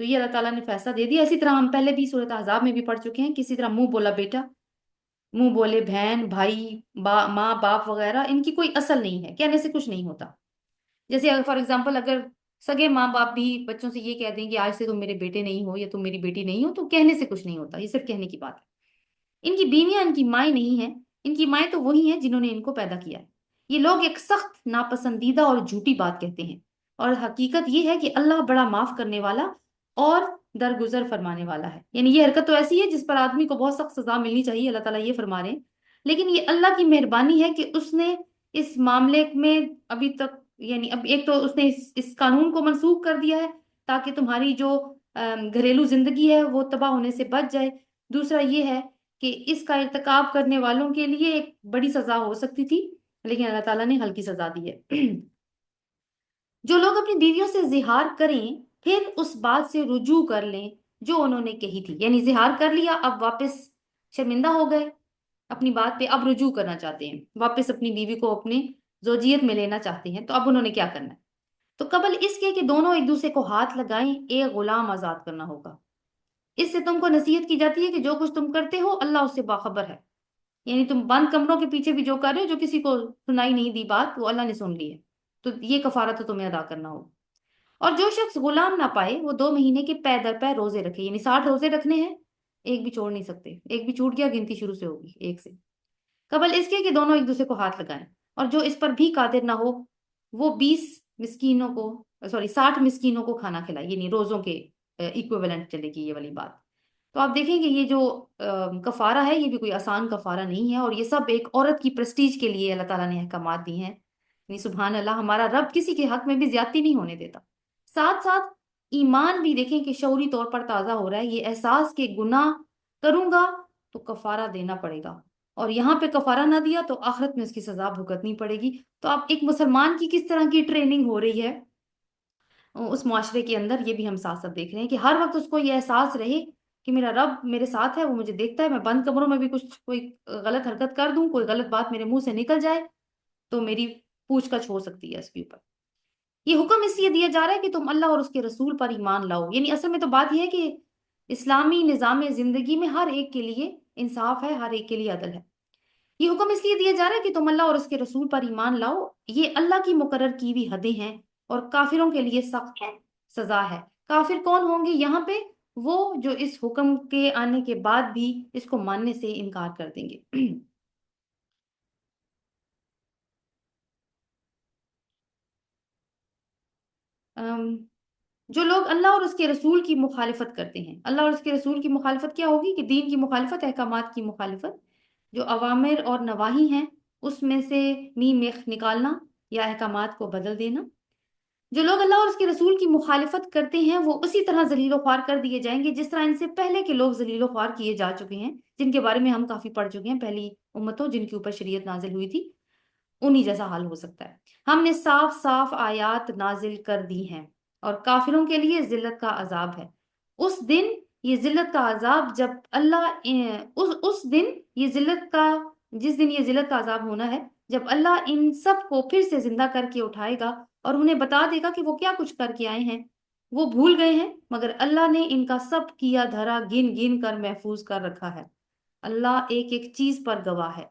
تو یہ اللہ تعالیٰ نے فیصلہ دے دیا. اسی طرح ہم پہلے بھی سورۃ احزاب میں بھی پڑھ چکے ہیں. کسی طرح منہ بولا بیٹا، منہ بولے بہن بھائی، ماں باپ وغیرہ، ان کی کوئی اصل نہیں ہے، کہنے سے کچھ نہیں ہوتا. جیسے فار ایگزامپل اگر سگے ماں باپ بھی بچوں سے یہ کہہ دیں کہ آج سے تم میرے بیٹے نہیں ہو یا تم میری بیٹی نہیں ہو، تو کہنے سے کچھ نہیں ہوتا، یہ صرف کہنے کی بات ہے. ان کی بیویاں ان کی مائیں نہیں ہیں، ان کی مائیں تو وہی ہیں جنہوں نے ان کو پیدا کیا ہے. یہ لوگ ایک سخت ناپسندیدہ اور جھوٹی بات کہتے ہیں، اور حقیقت یہ ہے کہ اللہ بڑا معاف کرنے والا اور درگزر فرمانے والا ہے. یعنی یہ حرکت تو ایسی ہے جس پر آدمی کو بہت سخت سزا ملنی چاہیے، اللہ تعالیٰ یہ فرما رہے ہیں. لیکن یہ اللہ کی مہربانی ہے کہ اس نے اس معاملے میں ابھی تک، یعنی اب ایک تو اس نے اس قانون کو منسوخ کر دیا ہے تاکہ تمہاری جو گھریلو زندگی ہے وہ تباہ ہونے سے بچ جائے. دوسرا یہ ہے کہ اس کا ارتکاب کرنے والوں کے لیے ایک بڑی سزا ہو سکتی تھی، لیکن اللہ تعالیٰ نے ہلکی سزا دی ہے. جو لوگ اپنی بیویوں سے زہار کریں پھر اس بات سے رجوع کر لیں جو انہوں نے کہی تھی. یعنی زہار کر لیا، اب واپس شرمندہ ہو گئے اپنی بات پہ، اب رجوع کرنا چاہتے ہیں، واپس اپنی بیوی کو اپنی زوجیت میں لینا چاہتے ہیں. تو اب انہوں نے کیا کرنا ہے؟ تو قبل اس کے کہ دونوں ایک دوسرے کو ہاتھ لگائیں، ایک غلام آزاد کرنا ہوگا. اس سے تم کو نصیحت کی جاتی ہے کہ جو کچھ تم کرتے ہو اللہ اس سے باخبر ہے. یعنی تم بند کمروں کے پیچھے بھی جو کر رہے ہو، جو کسی کو سنائی نہیں دی بات، وہ اللہ نے سن لی ہے. تو یہ کفارہ تو تمہیں ادا کرنا ہوگا. اور جو شخص غلام نہ پائے وہ 2 مہینے کے پے در پے روزے رکھے. یعنی 60 روزے رکھنے ہیں، ایک بھی چھوڑ نہیں سکتے. ایک بھی چھوٹ گیا گنتی شروع سے ہوگی ایک سے. قبل اس کے کہ دونوں ایک دوسرے کو ہاتھ لگائیں. اور جو اس پر بھی قادر نہ ہو وہ 20 مسکینوں کو، سوری 60 مسکینوں کو کھانا کھلائے. یعنی روزوں کے ایکویولنٹ چلے گی یہ والی بات. تو آپ دیکھیں کہ یہ جو کفارہ ہے یہ بھی کوئی آسان کفارہ نہیں ہے، اور یہ سب ایک عورت کی پریسٹیج کے لیے اللہ تعالیٰ نے احکامات دی ہیں. یعنی سبحان اللہ، ہمارا رب کسی کے حق میں بھی زیادتی نہیں ہونے دیتا. ساتھ ساتھ ایمان بھی دیکھیں کہ شعوری طور پر تازہ ہو رہا ہے. یہ احساس کہ گناہ کروں گا تو کفارہ دینا پڑے گا، اور یہاں پہ کفارہ نہ دیا تو آخرت میں اس کی سزا بھگتنی پڑے گی. تو اب ایک مسلمان کی کس طرح کی ٹریننگ ہو رہی ہے اس معاشرے کے اندر، یہ بھی ہم ساتھ ساتھ دیکھ رہے ہیں کہ ہر وقت اس کو یہ احساس رہے کہ میرا رب میرے ساتھ ہے، وہ مجھے دیکھتا ہے. میں بند کمروں میں بھی کچھ کوئی غلط حرکت کر دوں، کوئی غلط بات میرے منہ سے نکل جائے تو میری پوچھ گچھ ہو سکتی ہے اس کے اوپر. یہ حکم اس لیے دیا جا رہا ہے کہ تم اللہ اور اس کے رسول پر ایمان لاؤ. یعنی اصل میں تو بات یہ ہے کہ اسلامی نظام زندگی میں ہر ایک کے لیے انصاف ہے، ہر ایک کے لیے عدل ہے. یہ حکم اس لیے دیا جا رہا ہے کہ تم اللہ اور اس کے رسول پر ایمان لاؤ. یہ اللہ کی مقرر کی ہوئی حدیں ہیں، اور کافروں کے لیے سخت سزا ہے. کافر کون ہوں گے یہاں پہ؟ وہ جو اس حکم کے آنے کے بعد بھی اس کو ماننے سے انکار کر دیں گے. ام، جو لوگ اللہ اور اس کے رسول کی مخالفت کرتے ہیں. اللہ اور اس کے رسول کی مخالفت کیا ہوگی؟ کہ دین کی مخالفت، احکامات کی مخالفت. جو اوامر اور نواہی ہیں اس میں سے میخ نکالنا یا احکامات کو بدل دینا. جو لوگ اللہ اور اس کے رسول کی مخالفت کرتے ہیں وہ اسی طرح ذلیل و خوار کر دیے جائیں گے جس طرح ان سے پہلے کے لوگ ذلیل و خوار کیے جا چکے ہیں، جن کے بارے میں ہم کافی پڑھ چکے ہیں. پہلی امتوں جن کے اوپر شریعت نازل ہوئی تھی، انہی جیسا حال ہو سکتا ہے. ہم نے صاف صاف آیات نازل کر دی ہیں، اور کافروں کے لیے ذلت کا عذاب ہے. اس دن یہ ذلت کا عذاب جب اللہ اس دن یہ ذلت کا جس دن یہ ذلت کا عذاب ہونا ہے جب اللہ ان سب کو پھر سے زندہ کر کے اٹھائے گا اور انہیں بتا دے گا کہ وہ کیا کچھ کر کے آئے ہیں. وہ بھول گئے ہیں مگر اللہ نے ان کا سب کیا دھرا گن گن کر محفوظ کر رکھا ہے. اللہ ایک ایک چیز پر گواہ ہے.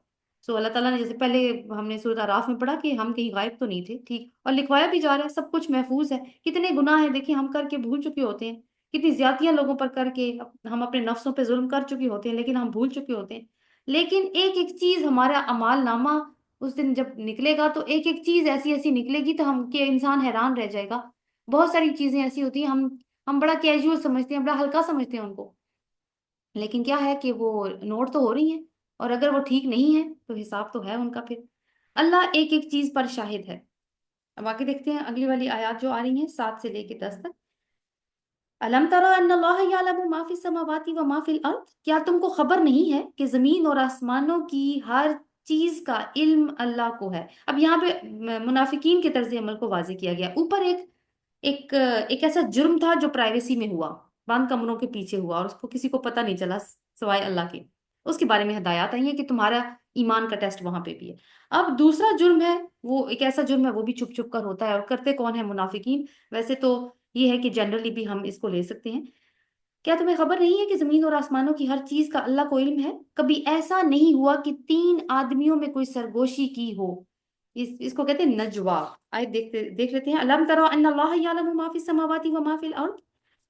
سو اللہ تعالیٰ نے، جیسے پہلے ہم نے سورۃ اعراف میں پڑھا کہ ہم کہیں غائب تو نہیں تھے، ٹھیک، اور لکھوایا بھی جا رہا ہے، سب کچھ محفوظ ہے. کتنے گناہ ہیں دیکھیں ہم کر کے بھول چکے ہوتے ہیں، کتنی زیادتیاں لوگوں پر کر کے ہم اپنے نفسوں پہ ظلم کر چکے ہوتے ہیں، لیکن ہم بھول چکے ہوتے ہیں. لیکن ایک ایک چیز ہمارا اعمال نامہ اس دن جب نکلے گا تو ایک ایک چیز ایسی ایسی نکلے گی تو ہم کہ انسان حیران رہ جائے گا. بہت ساری چیزیں ایسی ہوتی ہیں ہم بڑا کیجول سمجھتے ہیں، بڑا ہلکا سمجھتے ہیں ان کو، لیکن کیا ہے کہ وہ نوٹ تو ہو رہی ہیں، اور اگر وہ ٹھیک نہیں ہے تو حساب تو ہے ان کا پھر. اللہ ایک ایک چیز پر شاہد ہے. اب آگے دیکھتے ہیں اگلی والی آیات جو آ رہی ہیں 7 سے لے کے 10 تک. الم تری ان اللہ یعلم ما فی السماوات و ما فی الارض، کیا تم کو خبر نہیں ہے کہ زمین اور آسمانوں کی ہر چیز کا علم اللہ کو ہے. اب یہاں پہ منافقین کے طرز عمل کو واضح کیا گیا. اوپر ایک ایسا جرم تھا جو پرائیویسی میں ہوا، بند کمروں کے پیچھے ہوا، اور اس کو کسی کو پتہ نہیں چلا سوائے اللہ کے. اس کے بارے میں ہدایات آئی ہیں کہ تمہارا ایمان کا ٹیسٹ وہاں پہ بھی ہے. اب دوسرا جرم ہے، وہ ایک ایسا جرم ہے وہ بھی چھپ چھپ کر ہوتا ہے، اور کرتے کون ہے؟ منافقین. ویسے تو یہ ہے کہ جنرلی بھی ہم اس کو لے سکتے ہیں۔ کیا تمہیں خبر نہیں ہے کہ زمین اور آسمانوں کی ہر چیز کا اللہ کو علم ہے؟ کبھی ایسا نہیں ہوا کہ تین آدمیوں میں کوئی سرگوشی کی ہو۔ اس کو کہتے ہیں نجوا۔ آئے دیکھ لیتے ہیں۔ الم ترى ان اللہ یعلم ما فی السماوات وما فی الارض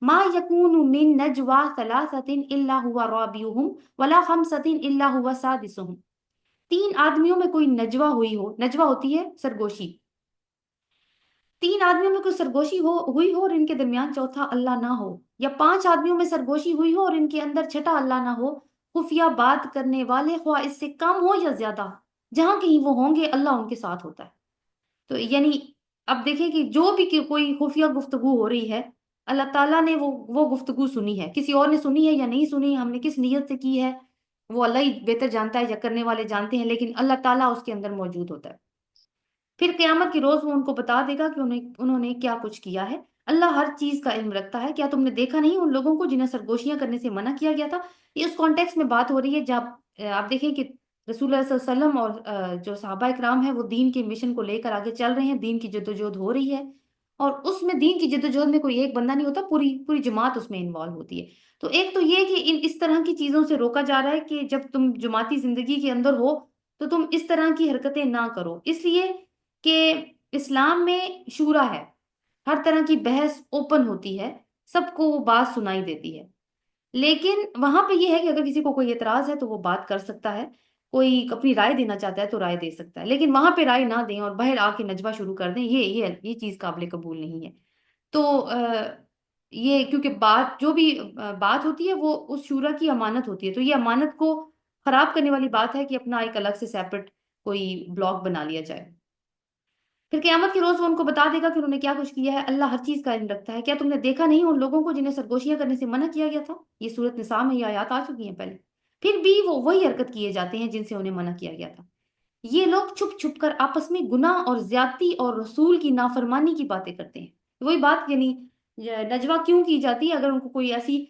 ما یکون من نجوا ثلاثة الا هو رابعهم ولا خمسة الا هو سادسهم۔ تین آدمیوں میں کوئی نجوا ہوئی ہو، نجوا ہوتی ہے سرگوشی، تین آدمیوں میں کوئی سرگوشی ہوئی ہو اور ان کے درمیان چوتھا اللہ نہ ہو، یا پانچ آدمیوں میں سرگوشی ہوئی ہو اور ان کے اندر چھٹا اللہ نہ ہو، خفیہ بات کرنے والے خواہ اس سے کم ہو یا زیادہ، جہاں کہیں وہ ہوں گے اللہ ان کے ساتھ ہوتا ہے۔ تو یعنی اب دیکھیں کہ جو بھی کوئی خفیہ گفتگو ہو رہی ہے، اللہ تعالیٰ نے وہ گفتگو سنی ہے، کسی اور نے سنی ہے یا نہیں سنی، ہم نے کس نیت سے کی ہے، وہ اللہ ہی بہتر جانتا ہے یا کرنے والے جانتے ہیں، لیکن اللہ تعالیٰ اس کے اندر موجود ہوتا ہے۔ پھر قیامت کے روز وہ ان کو بتا دے گا کہ انہوں نے کیا کچھ کیا ہے۔ اللہ ہر چیز کا علم رکھتا ہے۔ کیا تم نے دیکھا نہیں ان لوگوں کو جنہیں سرگوشیاں کرنے سے منع کیا گیا تھا؟ یہ اس کانٹیکس میں بات ہو رہی ہے جب آپ دیکھیں کہ رسول اللہ صلی اللہ علیہ وسلم اور جو صحابہ اکرام ہیں وہ دین کے مشن کو لے کر آگے چل رہے ہیں، دین کی جدوجہد ہو رہی ہے، اور اس میں دین کی جدوجہد میں کوئی ایک بندہ نہیں ہوتا، پوری پوری جماعت اس میں انوالو ہوتی ہے۔ تو ایک تو یہ کہ اس طرح کی چیزوں سے روکا جا رہا ہے کہ جب تم جماعتی زندگی کے اندر ہو تو تم اس طرح کی حرکتیں نہ کرو، اس لیے کہ اسلام میں شورا ہے، ہر طرح کی بحث اوپن ہوتی ہے، سب کو وہ بات سنائی دیتی ہے۔ لیکن وہاں پہ یہ ہے کہ اگر کسی کو کوئی اعتراض ہے تو وہ بات کر سکتا ہے، کوئی اپنی رائے دینا چاہتا ہے تو رائے دے سکتا ہے، لیکن وہاں پہ رائے نہ دیں اور باہر آ کے نجوہ شروع کر دیں، یہ چیز قابل قبول نہیں ہے۔ تو یہ کیونکہ بات جو بھی بات ہوتی ہے وہ اس شورا کی امانت ہوتی ہے، تو یہ امانت کو خراب کرنے والی بات ہے کہ اپنا ایک الگ سے سیپریٹ کوئی بلاگ بنا لیا جائے۔ پھر قیامت کے روز وہ ان کو بتا دے گا کہ انہوں نے کیا کچھ کیا ہے۔ اللہ ہر چیز کا علم رکھتا ہے۔ کیا تم نے دیکھا نہیں ان لوگوں کو جنہیں سرگوشیاں کرنے سے منع کیا گیا تھا؟ یہ سورۃ نساء میں یہ آیات آ چکی ہیں پہلے۔ پھر بھی وہ وہی حرکت کیے جاتے ہیں جن سے انہیں منع کیا گیا تھا۔ یہ لوگ چھپ چھپ کر آپس میں گناہ اور زیادتی اور رسول کی نافرمانی کی باتیں کرتے ہیں۔ وہی بات، یعنی نجوہ کیوں کی جاتی ہے؟ اگر ان کو کوئی ایسی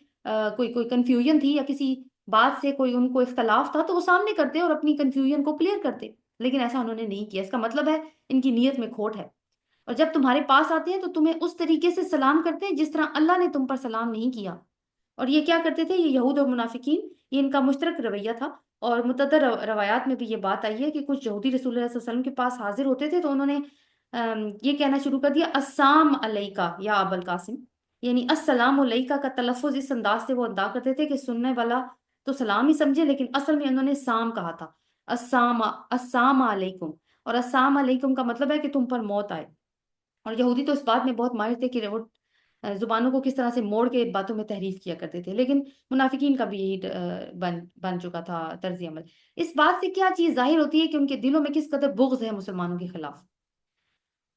کوئی کنفیوژن تھی یا کسی بات سے کوئی ان کو اختلاف تھا تو وہ سامنے کرتے اور اپنی کنفیوژن کو کلیئر کرتے، لیکن ایسا انہوں نے نہیں کیا۔ اس کا مطلب ہے ان کی نیت میں کھوٹ ہے، اور جب تمہارے پاس آتے ہیں تو تمہیں اس طریقے سے سلام کرتے ہیں جس طرح اللہ نے تم پر سلام نہیں کیا۔ اور یہ کیا کرتے تھے؟ یہ یہود اور منافقین، یہ ان کا مشترک رویہ تھا، اور متعدد روایات میں بھی یہ بات آئی ہے کہ کچھ یہودی رسول اللہ صلی اللہ علیہ وسلم کے پاس حاضر ہوتے تھے تو انہوں نے یہ کہنا شروع کر دیا، السلام علیکہ یا ابا القاسم، یعنی السلام علیکہ کا تلفظ اس انداز سے وہ ادا کرتے تھے کہ سننے والا تو سلام ہی سمجھے، لیکن اصل میں انہوں نے سام کہا تھا، السلام علیکم، اور السلام علیکم کا مطلب ہے کہ تم پر موت آئے۔ اور یہودی تو اس بات میں بہت ماہر تھے کہ وہ زبانوں کو کس طرح سے موڑ کے باتوں میں تحریف کیا کرتے تھے، لیکن منافقین کا بھی یہی بن چکا تھا طرز عمل۔ اس بات سے کیا چیز ظاہر ہوتی ہے کہ ان کے دلوں میں کس قدر بغض ہے مسلمانوں کے خلاف۔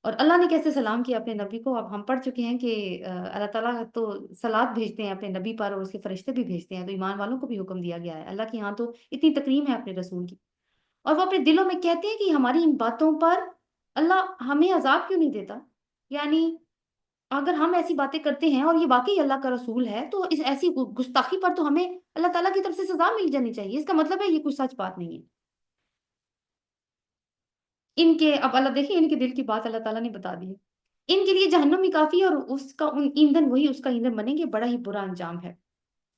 اور اللہ نے کیسے سلام کیا اپنے نبی کو، اب ہم پڑھ چکے ہیں کہ اللہ تعالیٰ تو صلوات بھیجتے ہیں اپنے نبی پر، اور اس کے فرشتے بھی بھیجتے ہیں، تو ایمان والوں کو بھی حکم دیا گیا ہے۔ اللہ کے ہاں تو اتنی تکریم ہے اپنے رسول کی، اور وہ اپنے دلوں میں کہتے ہیں کہ ہماری ان باتوں پر اللہ ہمیں عذاب کیوں نہیں دیتا؟ یعنی اگر ہم ایسی باتیں کرتے ہیں اور یہ واقعی اللہ کا رسول ہے تو اس ایسی گستاخی پر تو ہمیں اللہ تعالیٰ کی طرف سے سزا مل جانی چاہیے۔ اس کا مطلب ہے یہ کوئی سچ بات نہیں ہے۔ ان کے اب اللہ دیکھیں ان کے دل کی بات اللہ تعالیٰ نے بتا دی ہے۔ ان کے لیے جہنم ہی کافی ہے، اور اس کا ایندھن وہی اس کا ایندھن بنیں گے، بڑا ہی برا انجام ہے۔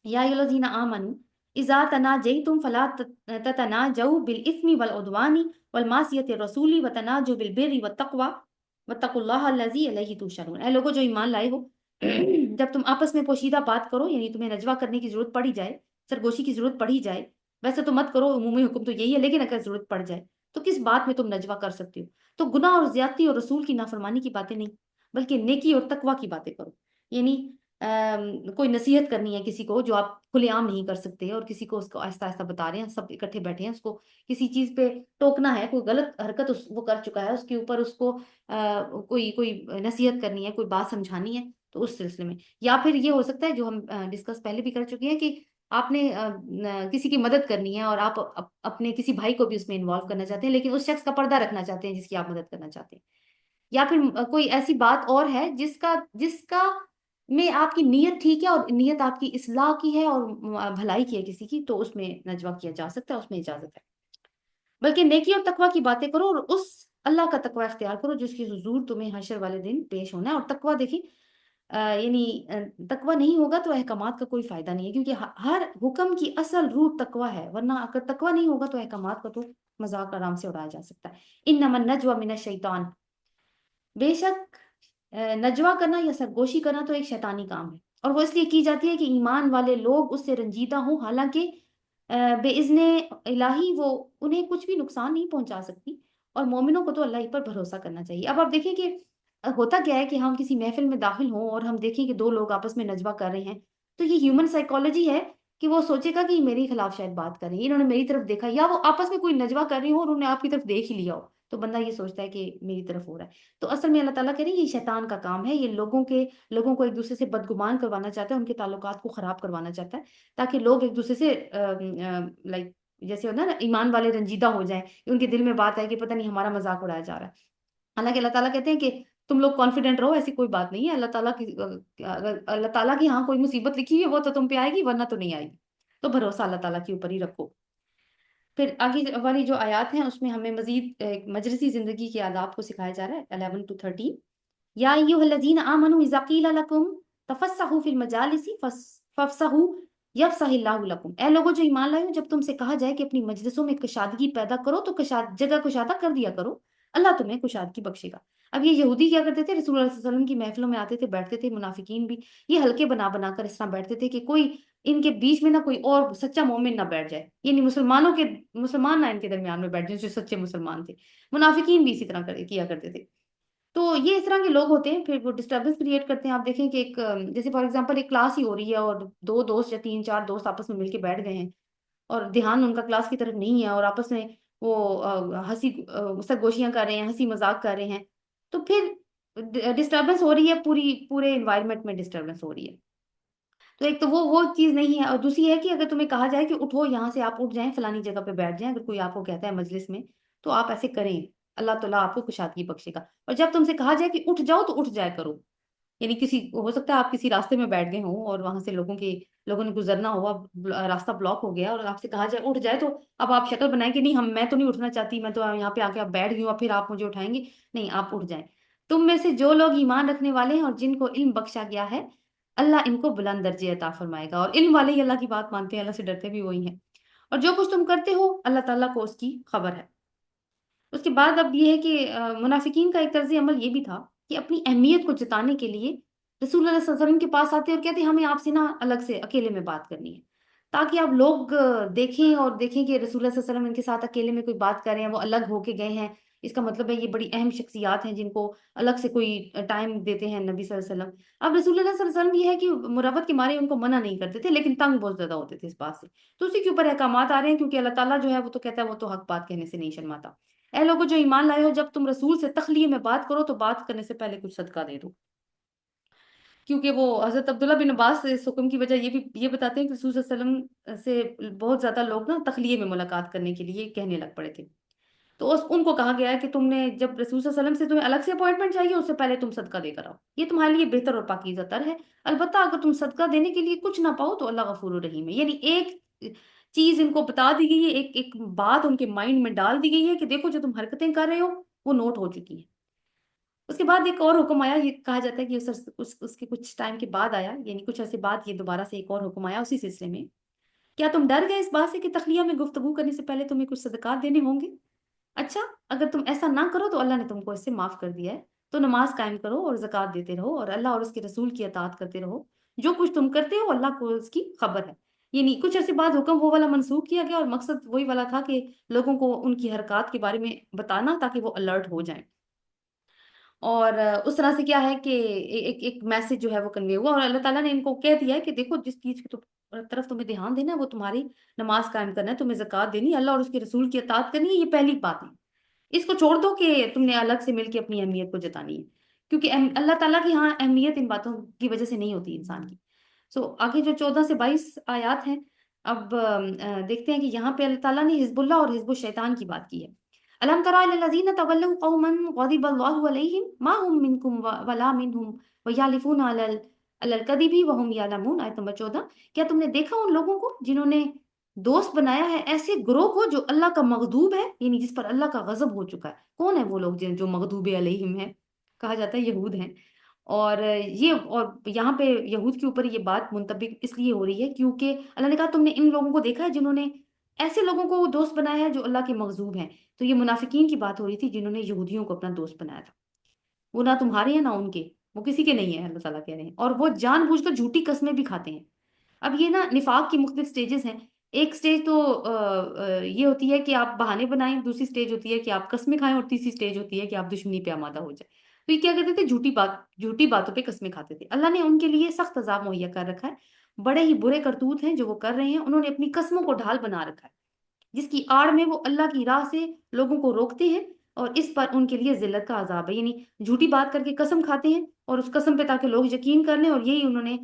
یا ایھا الذین آمنوا اذا تناجیتم فلا تتناجوا بالاثم والعدوان والمعصیۃ الرسول وتناجوا بالبر والتقوى واتقوا اللہ الذی الیہ تحشرون۔ اے لوگوں جو ایمان لائے ہو، جب تم آپس میں پوشیدہ بات کرو، یعنی تمہیں نجوہ کرنے کی ضرورت پڑی جائے، سرگوشی کی ضرورت پڑی جائے، ویسے تو مت کرو، عمومی حکم تو یہی ہے، لیکن اگر ضرورت پڑ جائے تو کس بات میں تم نجوہ کر سکتے ہو؟ تو گناہ اور زیادتی اور رسول کی نافرمانی کی باتیں نہیں، بلکہ نیکی اور تقوی کی باتیں کرو۔ یعنی کوئی نصیحت کرنی ہے کسی کو جو آپ کھلے عام نہیں کر سکتے، اور کسی کو اس کو آہستہ آہستہ بتا رہے ہیں، سب اکٹھے بیٹھے ہیں، اس کو کسی چیز پہ ٹوکنا ہے، کوئی غلط حرکت وہ کر چکا ہے، اس کے اوپر اس کو کوئی نصیحت کرنی ہے، کوئی بات سمجھانی ہے، تو اس سلسلے میں۔ یا پھر یہ ہو سکتا ہے جو ہم ڈسکس پہلے بھی کر چکے ہیں کہ آپ نے کسی کی مدد کرنی ہے، اور آپ اپنے کسی بھائی کو بھی اس میں انوالو کرنا چاہتے ہیں، لیکن اس شخص کا پردہ رکھنا چاہتے ہیں جس کی آپ مدد کرنا چاہتے ہیں۔ یا پھر کوئی ایسی بات اور ہے جس کا میں آپ کی نیت ٹھیک ہے، اور نیت آپ کی اصلاح کی ہے اور بھلائی کی ہے کسی کی، تو اس میں نجوہ کیا جا سکتا ہے، اس میں اجازت ہے۔ بلکہ نیکی اور تقوی کی باتیں کرو، اور اس اللہ کا تقوی اختیار کرو جس کی حضور تمہیں حشر والے دن پیش ہونا ہے۔ اور تقوی دیکھیں یعنی تقوی نہیں ہوگا تو احکامات کا کوئی فائدہ نہیں ہے، کیونکہ ہر حکم کی اصل روح تقوی ہے، ورنہ اگر تقوی نہیں ہوگا تو احکامات کا تو مذاق آرام سے اڑایا جا سکتا ہے۔ انما النجوى من الشیطان، بے شک نجوا کرنا یا سرگوشی کرنا تو ایک شیطانی کام ہے، اور وہ اس لیے کی جاتی ہے کہ ایمان والے لوگ اس سے رنجیدہ ہوں، حالانکہ بے اذن الہی وہ انہیں کچھ بھی نقصان نہیں پہنچا سکتی، اور مومنوں کو تو اللہ ہی پر بھروسہ کرنا چاہیے۔ اب آپ دیکھیں کہ ہوتا کیا ہے کہ ہم کسی محفل میں داخل ہوں اور ہم دیکھیں کہ دو لوگ آپس میں نجوا کر رہے ہیں، تو یہ ہیومن سائیکالوجی ہے کہ وہ سوچے گا کہ یہ میرے خلاف شاید بات کر رہے ہیں، انہوں نے میری طرف دیکھا، یا وہ آپس میں کوئی نجوا کر رہی ہوں اور انہوں نے آپ کی طرف دیکھ ہی لیا ہو، تو بندہ یہ سوچتا ہے کہ میری طرف ہو رہا ہے۔ تو اصل میں اللہ تعالیٰ کہہ رہے ہیں یہ شیطان کا کام ہے، یہ لوگوں کو ایک دوسرے سے بدگمان کروانا چاہتا ہے، ان کے تعلقات کو خراب کروانا چاہتا ہے، تاکہ لوگ ایک دوسرے سے لائک جیسے ہوتا ہے نا ایمان والے رنجیدہ ہو جائیں، ان کے دل میں بات ہے کہ پتہ نہیں ہمارا مذاق اڑایا جا رہا ہے۔ حالانکہ اللہ تعالیٰ کہتے ہیں کہ تم لوگ کانفیڈنٹ رہو، ایسی کوئی بات نہیں ہے، اگر اللہ تعالیٰ کی ہاں کوئی مصیبت لکھی ہے وہ تو تم پہ آئے گی، ورنہ تو نہیں آئے گی، تو بھروسہ اللہ تعالیٰ کے اوپر ہی رکھو۔ پھر آگے والی جو آیات ہیں اس میں ہمیں مزید مجلسی زندگی کے آداب کو سکھایا جا رہا ہے، 11 to 13۔ یا ایھا الذین آمنوا اذا قیل لکم تفسحوا فی المجالس فافسحوا یفسح اللہ لکم، اے لوگوں جو ایمان لائے ہو، جب تم سے کہا جائے کہ اپنی مجلسوں میں کشادگی پیدا کرو تو جگہ کشادہ کر دیا کرو، اللہ تمہیں کشادگی بخشے گا۔ اب یہ یہودی کیا کرتے تھے، رسول اللہ صلی اللہ علیہ وسلم کی محفلوں میں آتے تھے، بیٹھتے تھے، منافقین بھی یہ ہلکے بنا بنا کر اس طرح بیٹھتے تھے کہ کوئی ان کے بیچ میں نہ کوئی اور سچا مومن نہ بیٹھ جائے، یعنی مسلمان نہ ان کے درمیان میں بیٹھ جائے جو سچے مسلمان تھے۔ منافقین بھی اسی طرح کیا کرتے تھے۔ تو یہ اس طرح کے لوگ ہوتے ہیں، پھر وہ ڈسٹربنس کریٹ کرتے ہیں۔ آپ دیکھیں کہ ایک جیسے فار ایگزامپل ایک کلاس ہی ہو رہی ہے اور دو دوست یا تین چار دوست آپس میں مل کے بیٹھ گئے ہیں، اور دھیان ان کا کلاس کی طرف نہیں ہے، اور آپس میں وہ ہنسی سرگوشیاں کر رہے ہیں، ہنسی مذاق کر رہے ہیں، تو پھر ڈسٹربنس ہو رہی ہے، پورے انوائرمنٹ میں ڈسٹربنس ہو رہی ہے۔ تو ایک تو وہ چیز نہیں ہے، اور دوسری ہے کہ اگر تمہیں کہا جائے کہ اٹھو یہاں سے، آپ اٹھ جائیں فلانی جگہ پہ بیٹھ جائیں، اگر کوئی آپ کو کہتا ہے مجلس میں، تو آپ ایسے کریں، اللہ تعالیٰ آپ کو کشادگی بخشے گا۔ اور جب تم سے کہا جائے کہ اٹھ جاؤ تو اٹھ جایا کرو، یعنی ہو سکتا ہے آپ کسی راستے میں بیٹھ گئے ہوں اور وہاں سے لوگوں نے گزرنا ہوا، راستہ بلاک ہو گیا، اور آپ سے کہا جائے اٹھ جائے، تو اب آپ شکل بنائیں کہ نہیں میں تو نہیں اٹھنا چاہتی، میں تو یہاں پہ آ کے آپ بیٹھ گئی ہوں، اور پھر آپ مجھے اٹھائیں گے، نہیں آپ اٹھ جائیں۔ تم میں سے جو لوگ ایمان رکھنے والے ہیں اور جن کو علم بخشا گیا ہے، اللہ ان کو بلند درجے عطا فرمائے گا، اور علم والے ہی اللہ کی بات مانتے ہیں، اللہ سے ڈرتے بھی وہی ہیں، اور جو کچھ تم کرتے ہو اللہ تعالیٰ کو اس کی خبر ہے۔ اس کے بعد اب یہ ہے کہ منافقین کا ایک طرز عمل یہ بھی تھا کہ اپنی اہمیت کو جتانے کے لیے رسول اللہ صلی اللہ علیہ وسلم کے پاس آتے اور کہتے ہمیں آپ سے نہ الگ سے اکیلے میں بات کرنی ہے، تاکہ آپ لوگ دیکھیں اور دیکھیں کہ رسول اللہ صلی اللہ علیہ وسلم ان کے ساتھ اکیلے میں کوئی بات کر رہے ہیں، وہ الگ ہو کے گئے ہیں، اس کا مطلب ہے یہ بڑی اہم شخصیات ہیں جن کو الگ سے کوئی ٹائم دیتے ہیں نبی صلی اللہ علیہ وسلم۔ اب رسول اللہ صلی اللہ علیہ وسلم یہ ہے کہ مروت کے مارے ان کو منع نہیں کرتے تھے، لیکن تنگ بہت زیادہ ہوتے تھے اس بات سے، تو اسی کے اوپر احکامات آ رہے ہیں، کیونکہ اللہ تعالیٰ جو ہے وہ تو کہتا ہے وہ تو حق بات کہنے سے نہیں شرماتا۔ اے لوگوں جو ایمان لائے ہو، جب تم رسول سے تخلیہ میں بات کرو تو بات کرنے سے پہلے کچھ صدقہ دے دو، کیونکہ وہ حضرت عبداللہ بن عباس سے اس حکم کی وجہ یہ بتاتے ہیں کہ رسول صلی اللہ علیہ وسلم سے بہت زیادہ لوگ نا تخلیہ میں ملاقات کرنے کے لیے کہنے لگ پڑے تھے، تو ان کو کہا گیا ہے کہ تم نے جب رسول صلی اللہ علیہ وسلم سے تمہیں الگ سے اپوائنٹمنٹ چاہیے، اس سے پہلے تم صدقہ دے کر آؤ، یہ تمہارے لیے بہتر اور پاکیزہ تر ہے۔ البتہ اگر تم صدقہ دینے کے لیے کچھ نہ پاؤ تو اللہ غفور الرحیم ہے، یعنی ایک چیز ان کو بتا دی گئی ہے، ایک بات ان کے مائنڈ میں ڈال دی گئی ہے کہ دیکھو جو تم حرکتیں کر رہے ہو وہ نوٹ ہو چکی ہے۔ اس کے بعد ایک اور حکم آیا، یہ کہا جاتا ہے کہ اس کے کچھ ٹائم کے بعد آیا، یعنی کچھ عرصے بعد یہ دوبارہ سے ایک اور حکم آیا اسی سلسلے میں، کیا تم ڈر گئے اس بات سے کہ تخلیہ میں گفتگو کرنے سے پہلے تمہیں کچھ صدقات دینے ہوں گے؟ اچھا اگر تم ایسا نہ کرو تو اللہ نے تم کو اس سے معاف کر دیا ہے، تو نماز قائم کرو اور زکوٰۃ دیتے رہو، اور اللہ اور اس کے رسول کی اطاعت کرتے رہو، جو کچھ تم کرتے ہو اللہ کو اس کی خبر ہے۔ یعنی کچھ عرصے بعد حکم وہ والا منسوخ کیا گیا، اور مقصد وہی والا تھا کہ لوگوں کو ان کی حرکات کے بارے میں بتانا تاکہ وہ الرٹ ہو جائیں، اور اس طرح سے کیا ہے کہ ایک میسج جو ہے وہ کنوے ہوا، اور اللہ تعالیٰ نے ان کو کہہ دیا ہے کہ دیکھو جس چیز کی طرف تمہیں دھیان دینا ہے وہ تمہاری نماز قائم کرنا ہے، تمہیں زکوٰۃ دینی ہے، اللہ اور اس کے رسول کی اطاعت کرنی ہے، یہ پہلی بات ہے، اس کو چھوڑ دو کہ تم نے الگ سے مل کے اپنی اہمیت کو جتانی ہے، کیونکہ اللہ تعالیٰ کی ہاں اہمیت ان باتوں کی وجہ سے نہیں ہوتی انسان کی۔ آگے جو 14 سے 22 آیات ہیں، اب دیکھتے ہیں کہ یہاں پہ اللہ تعالیٰ نے حزب اللہ اور حزب الشیطان کی بات کی ہے۔ الم تر الی الذین تولوا قوما غضب اللہ علیہم ما هم منکم ولا منهم ویحلفون علی الکذب وهم یعلمون، آیت نمبر 14۔ کیا تم نے دیکھا ان لوگوں کو جنہوں نے دوست بنایا ہے ایسے گروہ کو جو اللہ کا مغضوب ہے، یعنی جس پر اللہ کا غضب ہو چکا ہے؟ کون ہے وہ لوگ جو مغضوب علیہم ہیں؟ کہا جاتا ہے یہود ہیں، اور یہاں پہ یہود کے اوپر یہ بات منطبق اس لیے ہو رہی ہے کیونکہ اللہ نے کہا تم نے ان لوگوں کو دیکھا ہے جنہوں نے ایسے لوگوں کو دوست بنایا ہے جو اللہ کے مغضوب ہیں. تو یہ منافقین کی بات ہو رہی تھی جنہوں نے یہودیوں کو اپنا دوست بنایا تھا. وہ نہ تمہارے ہیں نہ ان کے، وہ کسی کے نہیں ہیں، اللہ تعالیٰ کہہ رہے ہیں. اور وہ جان بوجھ کر جھوٹی قسمیں بھی کھاتے ہیں. اب یہ نا نفاق کی مختلف سٹیجز ہیں. ایک سٹیج تو یہ ہوتی ہے کہ آپ بہانے بنائیں، دوسری سٹیج ہوتی ہے کہ آپ قسمیں کھائیں، اور تیسری سٹیج ہوتی ہے کہ آپ دشمنی پہ آمادہ ہو جائیں. تو یہ کیا کرتے تھے؟ جھوٹی باتوں پہ قسمیں کھاتے تھے. اللہ نے ان کے لیے سخت عذاب مہیا کر رکھا ہے. بڑے ہی برے کرتوت ہیں جو وہ کر رہے ہیں. انہوں نے اپنی قسموں کو ڈھال بنا رکھا ہے جس کی آڑ میں وہ اللہ کی راہ سے لوگوں کو روکتے ہیں، اور اس پر ان کے لیے ذلت کا عذاب ہے. یعنی جھوٹی بات کر کے قسم کھاتے ہیں اور اس قسم پہ تاکہ لوگ یقین کر لیں، اور یہی انہوں نے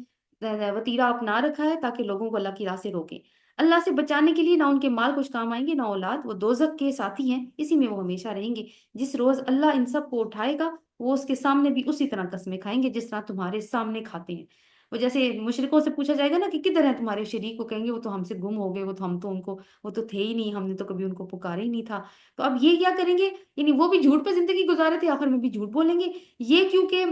وتیرہ اپنا رکھا ہے تاکہ لوگوں کو اللہ کی راہ سے روکیں. اللہ سے بچانے کے لیے نہ ان کے مال کچھ کام آئیں گے نہ اولاد. وہ دوزخ کے ساتھی ہیں، اسی میں وہ ہمیشہ رہیں گے. جس روز اللہ ان سب کو اٹھائے گا وہ اس کے سامنے بھی اسی طرح قسمیں کھائیں گے جس طرح تمہارے سامنے کھاتے ہیں. وہ جیسے مشرکوں سے پوچھا جائے گا نا کہ کدھر ہیں تمہارے شریک، کو کہیں گے وہ تو ہم سے گم ہو گئے، وہ تو ہم تو ان کو، وہ تو تھے ہی نہیں، ہم نے تو کبھی ان کو پکارا ہی نہیں تھا. تو اب یہ کیا کریں گے؟ یعنی وہ بھی جھوٹ پہ زندگی گزارے تھے، آخر میں بھی جھوٹ بولیں گے. یہ کیونکہ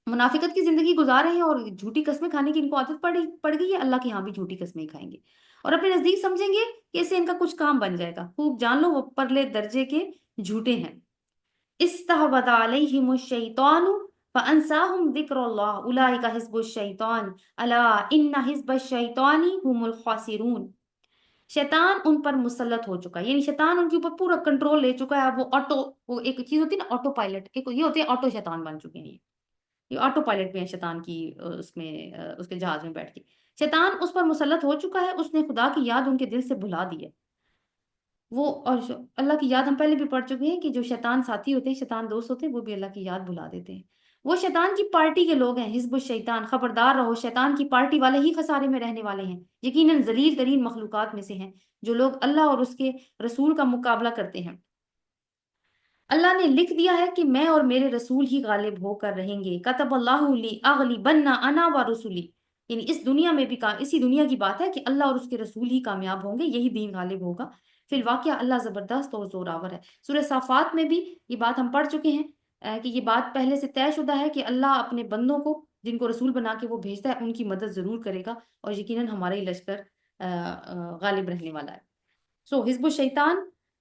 منافقت کی زندگی گزار رہے ہیں اور جھوٹی قسمیں کھانے کی ان کو عادت پڑ گئی ہے، اللہ کے یہاں بھی جھوٹی قسمیں ہی کھائیں گے. اور اپنے نزدیک سمجھیں گے کہ اس سے ان کا کچھ کام بن جائے گا. خوب جان لو وہ پرلے درجے کے جھوٹے ہیں. استحوذ علیہم الشیطان فانساہم ذکر اللہ اولئک حزب الشیطان الا ان حزب الشیطان هم الخاسرون. شیطان ان پر مسلط ہو چکا ہے، یعنی شیطان ان کے اوپر پورا کنٹرول لے چکا ہے. اب وہ ایک چیز ہوتی ہے نا آٹو پائلٹ، ایک یہ ہوتے ہیں آٹو شیطان بن چکے ہیں. یہ آٹو پائلٹ میں ہے شیطان کی، اس میں اس کے جہاز میں بیٹھ کے شیطان اس پر مسلط ہو چکا ہے. اس نے خدا کی یاد ان کے دل سے بھلا دی ہے. وہ اور اللہ کی یاد ہم پہلے بھی پڑھ چکے ہیں کہ جو شیطان ساتھی ہوتے ہیں، شیطان دوست ہوتے ہیں، وہ بھی اللہ کی یاد بھلا دیتے ہیں. وہ شیطان کی پارٹی کے لوگ ہیں، حزب الشیطان. خبردار رہو، شیطان کی پارٹی والے ہی خسارے میں رہنے والے ہیں. یقیناً ذلیل ترین مخلوقات میں سے ہیں جو لوگ اللہ اور اس کے رسول کا مقابلہ کرتے ہیں. اللہ نے لکھ دیا ہے کہ میں اور میرے رسول ہی غالب ہو کر رہیں گے. کتب اللہ لی اغلبن انا و رسولی. یعنی اس دنیا میں بھی اسی دنیا کی بات ہے کہ اللہ اور اس کے رسول ہی کامیاب ہوں گے، یہی دین غالب ہوگا. فی الواقعہ اللہ زبردست اور زوراور ہے. سورہ صافات میں بھی یہ بات ہم پڑھ چکے ہیں کہ یہ بات پہلے سے طے شدہ ہے کہ اللہ اپنے بندوں کو جن کو رسول بنا کے وہ بھیجتا ہے ان کی مدد ضرور کرے گا، اور یقیناً ہمارا ہی لشکر غالب رہنے والا ہے. سو حزب الشیطان.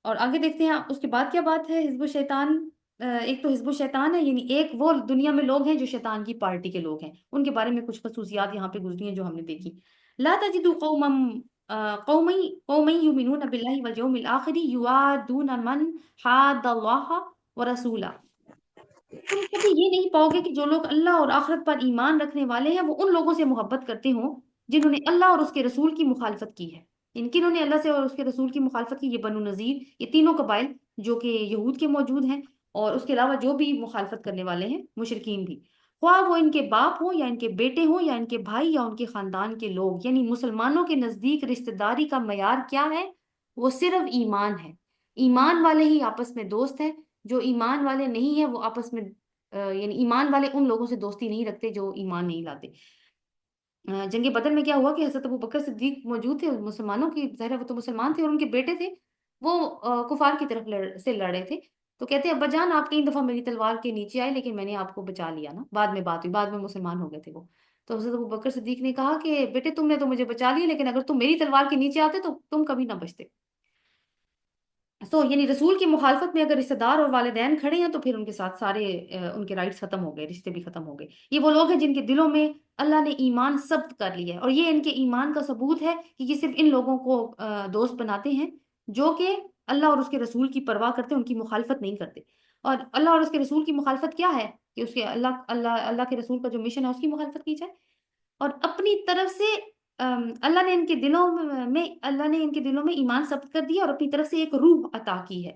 اور آگے دیکھتے ہیں اس کے بعد کیا بات ہے. حزب الشیطان، ایک تو حزب الشیطان ہے، یعنی ایک وہ دنیا میں لوگ ہیں جو شیطان کی پارٹی کے لوگ ہیں. ان کے بارے میں کچھ خصوصیات یہاں پہ گزری ہیں جو ہم نے دیکھی. لا تجد قوما قومی یؤمنون باللہ والیوم الآخر یوادون من حاد اللہ ورسولہ. تم کبھی یہ نہیں پاؤ گے کہ جو لوگ اللہ اور آخرت پر ایمان رکھنے والے ہیں وہ ان لوگوں سے محبت کرتے ہوں جنہوں نے اللہ اور اس کے رسول کی مخالفت کی ہے. ان کنہوں نے اللہ سے اور اس کے رسول کی مخالفت کی؟ یہ بنو نذیر، یہ تینوں قبائل جو کہ یہود کے موجود ہیں، اور اس کے علاوہ جو بھی مخالفت کرنے والے ہیں مشرکین بھی، خواہ وہ ان کے باپ ہوں یا ان کے بیٹے ہوں یا ان کے بھائی یا ان کے خاندان کے لوگ. یعنی مسلمانوں کے نزدیک رشتہ داری کا معیار کیا ہے؟ وہ صرف ایمان ہے. ایمان والے ہی آپس میں دوست ہیں. جو ایمان والے نہیں ہیں وہ آپس میں یعنی ایمان والے ان لوگوں سے دوستی نہیں رکھتے جو ایمان نہیں لاتے. جنگ بدر میں کیا ہوا کہ حضرت ابو بکر صدیق موجود تھے، مسلمانوں کی ظاہر ہے وہ تو مسلمان تھے، اور ان کے بیٹے تھے وہ کفار کی طرف سے لڑ رہے تھے. تو کہتے ہیں ابا جان آپ کئی دفعہ میری تلوار کے نیچے آئے لیکن میں نے آپ کو بچا لیا نا. بعد میں بات ہوئی، بعد میں مسلمان ہو گئے تھے وہ. تو حضرت ابو بکر صدیق نے کہا کہ بیٹے تم نے تو مجھے بچا لیا، لیکن اگر تم میری تلوار کے نیچے آتے تو تم کبھی نہ بچتے. یعنی رسول کی مخالفت میں اگر رشتہ دار اور والدین کھڑے ہیں تو پھر ان کے ساتھ سارے ان کے رائٹس ختم ہو گئے، رشتے بھی ختم ہو گئے. یہ وہ لوگ ہیں جن کے دلوں میں اللہ نے ایمان ثبت کر لیا ہے، اور یہ ان کے ایمان کا ثبوت ہے کہ یہ صرف ان لوگوں کو دوست بناتے ہیں جو کہ اللہ اور اس کے رسول کی پرواہ کرتے ہیں، ان کی مخالفت نہیں کرتے. اور اللہ اور اس کے رسول کی مخالفت کیا ہے کہ اس کے اللہ کے رسول کا جو مشن ہے اس کی مخالفت کی جائے. اور اپنی طرف سے اللہ نے ان کے دلوں میں ایمان ثبت کر دیا، اور اپنی طرف سے ایک روح عطا کی ہے.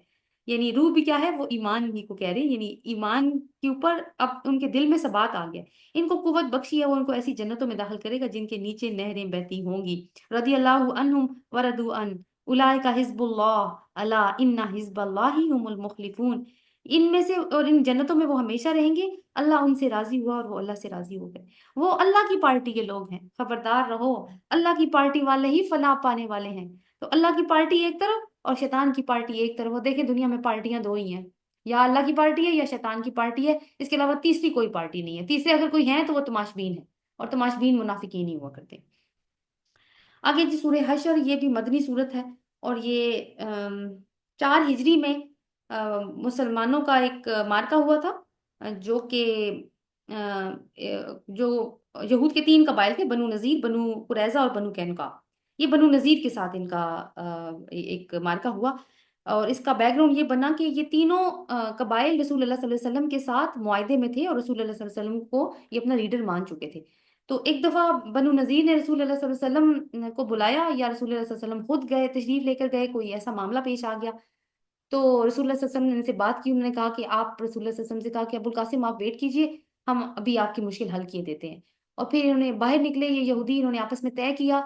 یعنی روح بھی کیا ہے؟ وہ ایمان ہی کو کہہ رہے ہیں. یعنی ایمان کے اوپر اب ان کے دل میں ثبات آ گیا. ان کو قوت بخشی ہے، وہ ان کو ایسی جنتوں میں داخل کرے گا جن کے نیچے نہریں بہتی ہوں گی. رضی اللہ عنہم ورضوا عنہ اولئک حزب اللہ الا ان حزب اللہ هم المخلفون. ان میں سے اور ان جنتوں میں وہ ہمیشہ رہیں گے. اللہ ان سے راضی ہوا اور وہ اللہ سے راضی ہو گئے. وہ اللہ کی پارٹی کے لوگ ہیں. خبردار رہو، اللہ کی پارٹی والے ہی فلاح پانے والے ہیں. تو اللہ کی پارٹی ایک طرف اور شیطان کی پارٹی ایک طرف. وہ دیکھیں دنیا میں پارٹیاں دو ہی ہیں. یا اللہ کی پارٹی ہے یا شیطان کی پارٹی ہے، اس کے علاوہ تیسری کوئی پارٹی نہیں ہے، تیسرے اگر کوئی ہیں تو وہ تماشبین ہے، اور تماشبین منافقین ہی ہوا کرتے ہیں۔ آگے جی سورہ حشر، یہ بھی مدنی صورت ہے، اور یہ 4 ہجری میں مسلمانوں کا ایک مارکہ ہوا تھا، جو کہ جو یہود کے 3 قبائل تھے، بنو نذیر، بنو قریظہ اور بنو قینقاع۔ یہ بنو نذیر کے ساتھ ان کا ایک مارکہ ہوا، اور اس کا بیک گراؤنڈ یہ بنا کہ یہ تینوں قبائل رسول اللہ صلی اللہ علیہ وسلم کے ساتھ معاہدے میں تھے، اور رسول اللہ صلی اللہ علیہ وسلم کو یہ اپنا لیڈر مان چکے تھے۔ تو ایک دفعہ بنو نذیر نے رسول اللہ صلی اللہ علیہ وسلم کو بلایا، یا رسول اللہ صلی اللہ علیہ وسلم خود گئے، تشریف لے کر گئے، کوئی ایسا معاملہ پیش آ گیا، تو رسول اللہ صلی اللہ علیہ وسلم نے ان سے بات کی، انہوں نے کہا کہ آپ، رسول اللہ صلی اللہ علیہ وسلم سے کہا کہ ابو القاسم آپ ویٹ کیجئے، ہم ابھی آپ کی مشکل حل کیے دیتے ہیں۔ اور پھر انہوں نے باہر نکلے یہ یہودی، انہوں نے آپس میں طے کیا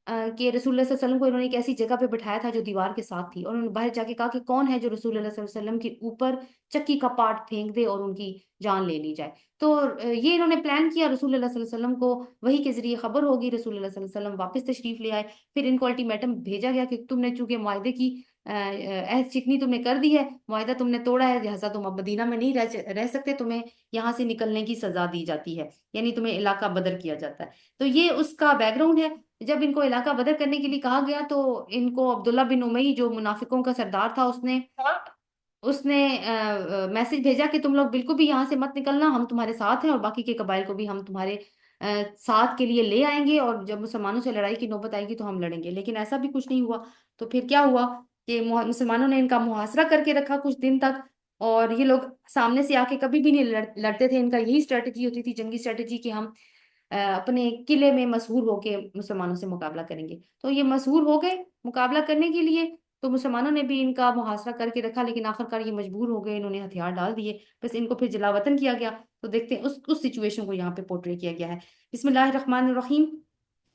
کہ رسول اللہ صلی اللہ علیہ وسلم کو انہوں نے ایک ایسی جگہ پہ بٹھایا تھا جو دیوار کے ساتھ تھی، اور انہوں نے باہر جا کے کہا کہ کون ہے جو رسول اللہ صلی اللہ علیہ وسلم کے اوپر چکی کا پارٹ پھینک دے اور ان کی جان لے لی جائے۔ تو یہ انہوں نے پلان کیا، رسول اللہ صلی اللہ علیہ وسلم کو وحی کے ذریعے خبر ہوگی، رسول اللہ صلی اللہ علیہ وسلم واپس تشریف لے آئے۔ پھر ان کو الٹیمیٹم بھیجا گیا کہ تم نے چونکہ معاہدے کی عہد چکنی تم نے کر دی ہے، معاہدہ تم نے توڑا ہے، لہٰذا تم اب مدینہ میں نہیں رہ سکتے، تمہیں یہاں سے نکلنے کی سزا دی جاتی ہے، یعنی تمہیں علاقہ بدر کیا جاتا ہے۔ تو یہ اس کا بیک گراؤنڈ ہے۔ جب ان کو علاقہ بدر کرنے کے لیے کہا گیا تو ان کو عبداللہ بن امی جو منافقوں کا سردار تھا، اس نے میسج بھیجا کہ تم لوگ بالکل بھی یہاں سے مت نکلنا، ہم تمہارے ساتھ ہیں، اور باقی کے قبائل کو بھی ہم تمہارے ساتھ کے لیے لے آئیں گے، اور جب مسلمانوں سے لڑائی کی نوبت آئے گی تو ہم لڑیں گے۔ لیکن ایسا بھی کچھ نہیں ہوا۔ تو پھر کیا ہوا کہ مسلمانوں نے ان کا محاصرہ کر کے رکھا کچھ دن تک، اور یہ لوگ سامنے سے آ کے کبھی بھی نہیں لڑتے تھے۔ ان کا یہی اسٹریٹجی ہوتی تھی، جنگی اسٹریٹجی، کہ ہم اپنے قلعے میں مسحور ہو کے مسلمانوں سے مقابلہ کریں گے۔ تو یہ مسحور ہو گئے مقابلہ کرنے کے لیے، تو مسلمانوں نے بھی ان کا محاصرہ کر کے رکھا، لیکن آخر کار یہ مجبور ہو گئے، انہوں نے ہتھیار ڈال دیے، بس ان کو پھر جلا وطن کیا گیا۔ تو دیکھتے ہیں اس سچویشن کو یہاں پہ پورٹری کیا گیا ہے۔ بسم اللہ الرحمن الرحیم،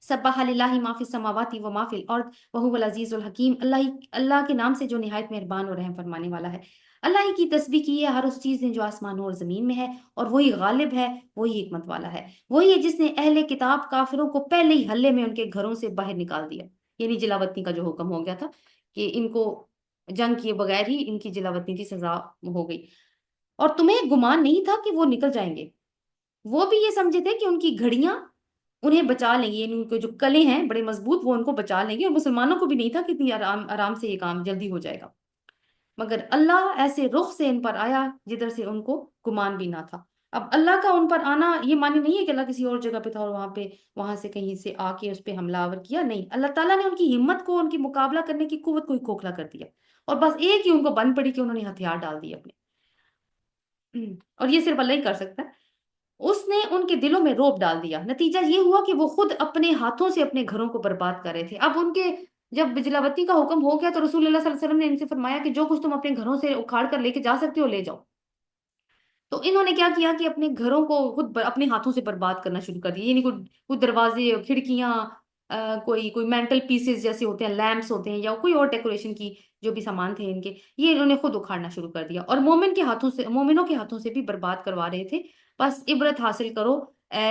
سبح للہ ما فی السماوات و ما فی الارض وہو العزیز الحکیم۔ اللہ کے نام سے جو نہایت مہربان اور رحم فرمانے والا ہے۔ اللہ ہی کی تسبیح کی ہے ہر اس چیز نے جو آسمانوں اور زمین میں ہے، اور وہی غالب ہے، وہی حکمت والا ہے۔ وہی ہے جس نے اہل کتاب کافروں کو پہلے ہی حلے میں ان کے گھروں سے باہر نکال دیا، یعنی جلاوطنی کا جو حکم ہو گیا تھا کہ ان کو جنگ کیے بغیر ہی ان کی جلاوطنی کی سزا ہو گئی۔ اور تمہیں گمان نہیں تھا کہ وہ نکل جائیں گے، وہ بھی یہ سمجھے تھے کہ ان کی گھڑیاں انہیں بچا لیں گی، یعنی ان کے جو کلے ہیں بڑے مضبوط وہ ان کو بچا لیں گے، اور مسلمانوں کو بھی نہیں تھا کہ اتنی آرام سے یہ کام جلدی ہو جائے گا، مگر اللہ ایسے رخ سے ان پر آیا جدھر سے ان کو گمان بھی نہ تھا۔ اب اللہ کا ان پر آنا یہ معنی نہیں ہے کہ اللہ کسی اور جگہ پہ تھا اور وہاں سے کہیں سے آ کے اس پہ حملہ آور کیا، نہیں، اللہ تعالیٰ نے ان کی ہمت کو، ان کی مقابلہ کرنے کی قوت کو ہی کھوکھلا کر دیا، اور بس ایک ہی ان کو بن پڑی کہ انہوں نے ہتھیار ڈال دیے اپنے۔ اور یہ صرف اللہ ہی کر سکتا ہے۔ اس نے ان کے دلوں میں روب ڈال دیا، نتیجہ یہ ہوا کہ وہ خود اپنے ہاتھوں سے اپنے گھروں کو برباد کر رہے تھے۔ اب ان کے جب بجلاوطنی کا حکم ہو گیا تو رسول اللہ صلی اللہ علیہ وسلم نے ان سے فرمایا کہ جو کچھ تم اپنے گھروں سے اکھاڑ کر لے کے جا سکتے ہو لے جاؤ۔ تو انہوں نے کیا کیا کہ اپنے گھروں کو خود اپنے ہاتھوں سے برباد کرنا شروع کر دیا، یعنی کوئی دروازے، کھڑکیاں، کوئی مینٹل پیسز جیسے ہوتے ہیں، لیمپس ہوتے ہیں، یا کوئی اور ڈیکوریشن کی جو بھی سامان تھے ان کے، یہ انہوں نے خود اکھاڑنا شروع کر دیا، اور مومنوں کے ہاتھوں سے بھی برباد کروا رہے تھے۔ بس عبرت حاصل کرو اے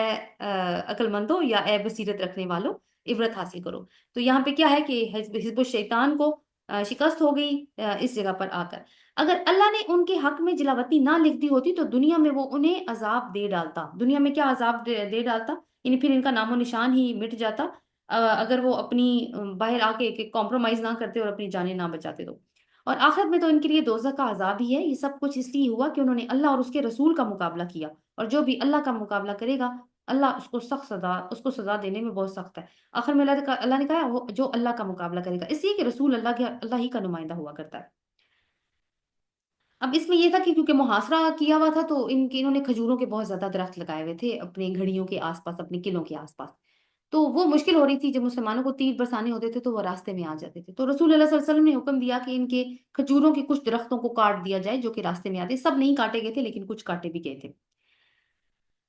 عقل مندو، یا اے بصیرت رکھنے والو، عبرت حاصل کرو۔ تو یہاں پہ کیا ہے کہ حزب الشیطان کو شکست ہو گئی اس جگہ پر آ کر۔ اگر اللہ نے ان کے حق میں جلاوطنی نہ لکھ دی ہوتی تو دنیا میں وہ انہیں عذاب دے ڈالتا۔ دنیا میں کیا عذاب دے ڈالتا، یعنی پھر ان کا نام و نشان ہی مٹ جاتا، اگر وہ اپنی باہر آ کے کمپرومائز نہ کرتے اور اپنی جانیں نہ بچاتے تو۔ اور آخرت میں تو ان کے لیے دوزخ کا عذاب ہی ہے۔ یہ سب کچھ اس لیے ہوا کہ انہوں نے اللہ اور اس کے رسول کا مقابلہ کیا، اور جو بھی اللہ کا مقابلہ کرے گا اللہ اس کو سزا دینے میں بہت سخت ہے۔ آخر میں اللہ نے کہا وہ جو اللہ کا مقابلہ کرے گا، اس لیے کہ رسول اللہ ہی کا نمائندہ ہوا کرتا ہے۔ اب اس میں یہ تھا کہ کیونکہ محاصرہ کیا ہوا تھا تو انہوں نے کھجوروں کے بہت زیادہ درخت لگائے ہوئے تھے اپنے گھڑیوں کے آس پاس، اپنے قلعوں کے آس پاس، تو وہ مشکل ہو رہی تھی، جب مسلمانوں کو تیر برسانے ہوتے تھے تو وہ راستے میں آ جاتے تھے، تو رسول اللہ صلی اللہ علیہ وسلم نے حکم دیا کہ ان کے کھجوروں کے کچھ درختوں کو کاٹ دیا جائے جو کہ راستے میں آتے، سب نہیں کاٹے گئے تھے لیکن کچھ کاٹے بھی گئے تھے۔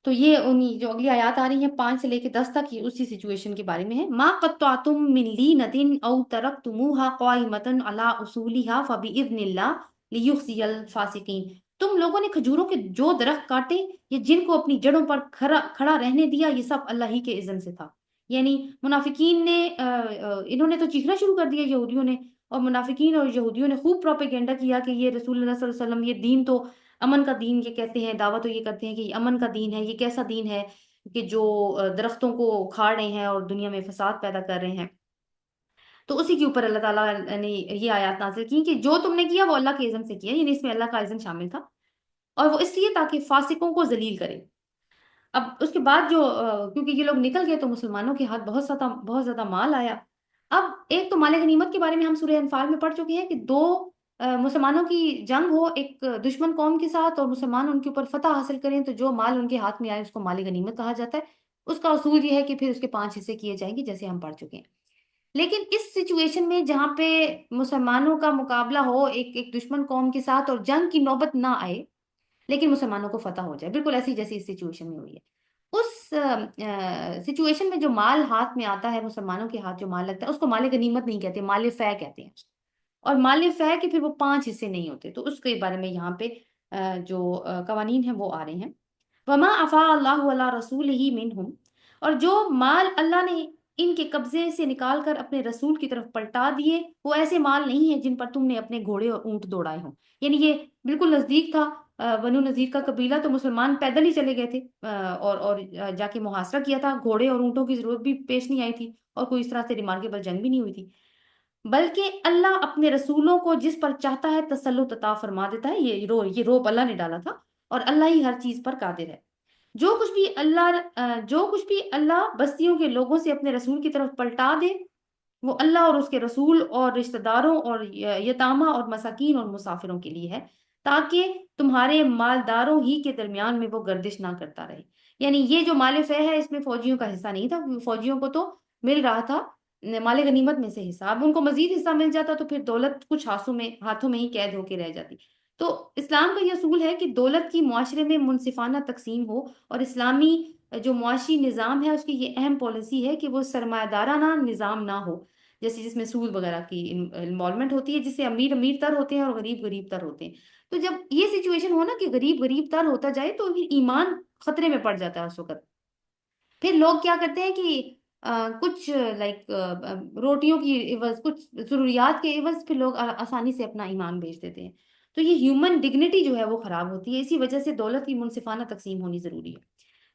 تو یہ انہی جو اگلی آیات آ رہی ہیں 5 سے لے کے 10 تک، یہ اسی سچویشن کے بارے میں ہے۔ ما قطعتم من لینۃ او ترکتموها قائمۃ علی اصولها فباذن اللہ لیخزی الفاسقین۔ تم لوگوں نے کھجوروں کے جو درخت کاٹے یا جن کو اپنی جڑوں پر کھڑا رہنے دیا، یہ سب اللہ ہی کے اذن سے تھا، یعنی منافقین نے انہوں نے تو چیخنا شروع کر دیا یہودیوں نے، اور منافقین اور یہودیوں نے خوب پروپیگنڈا کیا کہ یہ رسول اللہ صلی اللہ علیہ وسلم، یہ دین تو امن کا دین یہ کہتے ہیں، دعوت تو یہ کرتے ہیں کہ یہ امن کا دین ہے، یہ کیسا دین ہے کہ جو درختوں کو اکھاڑ رہے ہیں اور دنیا میں فساد پیدا کر رہے ہیں۔ تو اسی کے اوپر اللہ تعالیٰ نے یہ آیات نازل کی کہ جو تم نے کیا وہ اللہ کے اذن سے کیا، یعنی اس میں اللہ کا اذن شامل تھا، اور وہ اس لیے تاکہ فاسقوں کو ذلیل کرے۔ اب اس کے بعد جو کیونکہ یہ لوگ نکل گئے تو مسلمانوں کے ہاتھ بہت زیادہ مال آیا۔ اب ایک تو مال غنیمت کے بارے میں ہم سورہ انفال میں پڑھ چکے ہیں کہ دو مسلمانوں کی جنگ ہو ایک دشمن قوم کے ساتھ اور مسلمان ان کے اوپر فتح حاصل کریں تو جو مال ان کے ہاتھ میں آئے اس کو مال غنیمت کہا جاتا ہے۔ اس کا اصول یہ ہے کہ پھر اس کے 5 حصے کیے جائیں گے جیسے ہم پڑھ چکے ہیں۔ لیکن اس سچویشن میں جہاں پہ مسلمانوں کا مقابلہ ہو ایک دشمن قوم کے ساتھ اور جنگ کی نوبت نہ آئے لیکن مسلمانوں کو فتح ہو جائے، بالکل ایسی جیسی اس سچویشن میں ہوئی ہے، اس سچویشن میں جو مال ہاتھ میں آتا ہے، مسلمانوں کے ہاتھ جو مال لگتا ہے اس کو مال غنیمت نہیں کہتے، مال فے کہتے ہیں، اور مال فے کے پھر وہ 5 حصے نہیں ہوتے۔ تو اس کے بارے میں یہاں پہ جو قوانین ہیں وہ آ رہے ہیں۔ وما افاء اللہ علی رسولہ منہم، اور جو مال اللہ نے ان کے قبضے سے نکال کر اپنے رسول کی طرف پلٹا دیے وہ ایسے مال نہیں ہیں جن پر تم نے اپنے گھوڑے اور اونٹ دوڑائے ہوں، یعنی یہ بالکل نزدیک تھا، بنو نذیر کا قبیلہ تو مسلمان پیدل ہی چلے گئے تھے، اور جا کے محاصرہ کیا تھا، گھوڑے اور اونٹوں کی ضرورت بھی پیش نہیں آئی تھی اور کوئی اس طرح سے ریمارکیبل جنگ بھی نہیں ہوئی تھی، بلکہ اللہ اپنے رسولوں کو جس پر چاہتا ہے تسلط عطا فرما دیتا ہے، یہ روپ اللہ نے ڈالا تھا، اور اللہ ہی ہر چیز پر قادر ہے۔ جو کچھ بھی اللہ بستیوں کے لوگوں سے اپنے رسول کی طرف پلٹا دے وہ اللہ اور اس کے رسول اور رشتہ داروں اور یتامہ اور مساکین اور مسافروں کے لیے ہے، تاکہ تمہارے مالداروں ہی کے درمیان میں وہ گردش نہ کرتا رہے۔ یعنی یہ جو مال فہ ہے اس میں فوجیوں کا حصہ نہیں تھا، فوجیوں کو تو مل رہا تھا مال غنیمت میں سے حصہ، اب ان کو مزید حصہ مل جاتا تو پھر دولت کچھ ہاتھوں میں ہی قید ہو کے رہ جاتی۔ تو اسلام کا یہ اصول ہے کہ دولت کی معاشرے میں منصفانہ تقسیم ہو، اور اسلامی جو معاشی نظام ہے اس کی یہ اہم پالیسی ہے کہ وہ سرمایہ دارانہ نظام نہ ہو، جیسے جس میں سود وغیرہ کی انوالومنٹ ہوتی ہے، جس سے امیر امیر تر ہوتے ہیں اور غریب غریب تر ہوتے ہیں۔ تو جب یہ سچویشن ہو نا کہ غریب غریب تر ہوتا جائے تو پھر ایمان خطرے میں پڑ جاتا ہے اس وقت۔ پھر لوگ کیا کرتے ہیں کہ کچھ لائک روٹیوں کی عوض، کچھ ضروریات کے عوض پھر لوگ آسانی سے اپنا ایمان بیچ دیتے ہیں۔ تو یہ ہیومن ڈگنیٹی جو ہے وہ خراب ہوتی ہے، اسی وجہ سے دولت کی منصفانہ تقسیم ہونی ضروری ہے۔